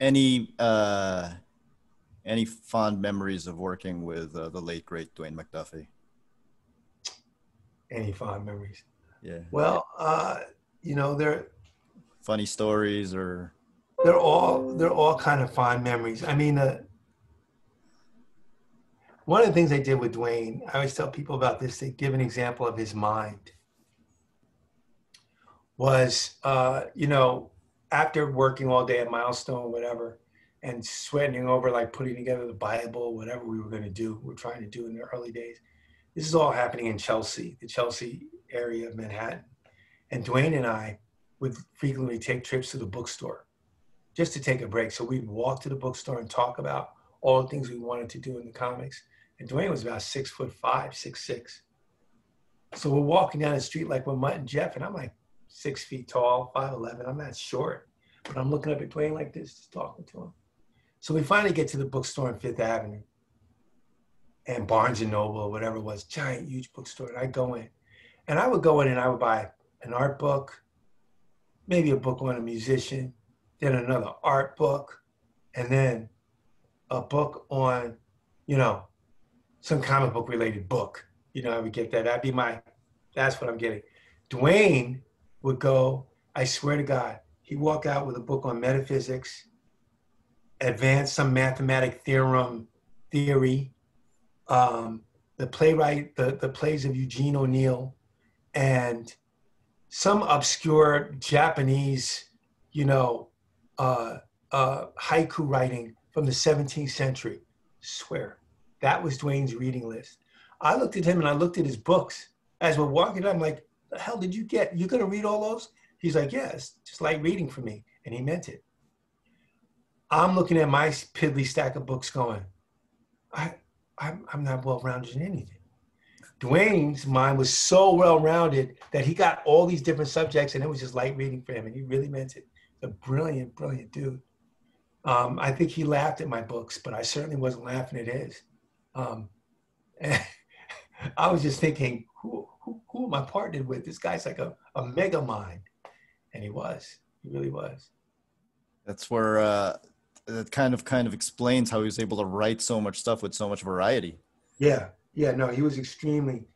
Any any fond memories of working with the late great Dwayne McDuffie? Any fond memories? Yeah, Well, you know, funny stories or they're all kind of fond memories. I mean, one of the things I did with Dwayne, I always tell people about this. They give an example of his mind. Was after working all day at Milestone, whatever, and sweating over like putting together the Bible, whatever we were going to do, we're trying to do in the early days. This is all happening in Chelsea, the Chelsea area of Manhattan. And Dwayne and I would frequently take trips to the bookstore just to take a break. So we'd walk to the bookstore and talk about all the things we wanted to do in the comics. And Dwayne was about 6'5", 6'6". So we're walking down the street like with Mutt and Jeff, and I'm like 6 feet tall, 5'11". I'm not short, but I'm looking up at Dwayne like this, just talking to him. So we finally get to the bookstore on Fifth Avenue and Barnes and Noble, or whatever it was, giant, huge bookstore. And I go in, and I would go in and I would buy an art book, maybe a book on a musician, then another art book, and then a book on, you know, some comic book related book. I would get that. That's what I'm getting. Dwayne would go, I swear to God, he'd walk out with a book on metaphysics, advanced some mathematic theory, the playwright, the plays of Eugene O'Neill, and some obscure Japanese, haiku writing from the 17th century. Swear, that was Dwayne's reading list. I looked at him and I looked at his books as we're walking. I'm like, the hell did you get? You're gonna read all those? He's like, yeah, it's just like reading for me, and he meant it. I'm looking at my piddly stack of books, going, I'm not well-rounded in anything. Dwayne's mind was so well-rounded that he got all these different subjects, and it was just light reading for him, and he really meant it. A brilliant, brilliant dude. I think he laughed at my books, but I certainly wasn't laughing at his. And I was just thinking, who am I partnered with? This guy's like a Megamind, and he really was. that's where that kind of explains how he was able to write so much stuff with so much variety. Yeah, no, he was extremely,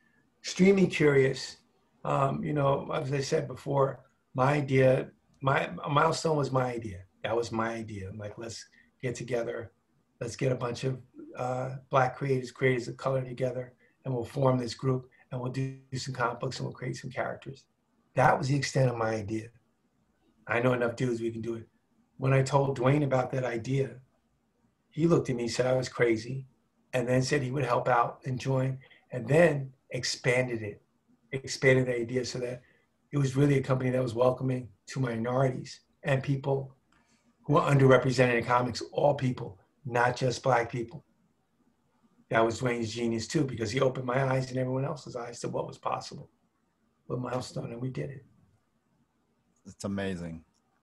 extremely curious. As I said before, my idea, my Milestone was my idea. That was my idea. I'm like, let's get together, let's get a bunch of Black creators of color together, and we'll form this group, and we'll do some comic books, and we'll create some characters. That was the extent of my idea. I know enough dudes, we can do it. When I told Dwayne about that idea, he looked at me, said I was crazy, and then said he would help out and join, and then expanded the idea so that it was really a company that was welcoming to minorities and people who are underrepresented in comics, all people, not just Black people. That was Dwayne's genius too, because he opened my eyes and everyone else's eyes to what was possible with Milestone, and we did it. It's amazing.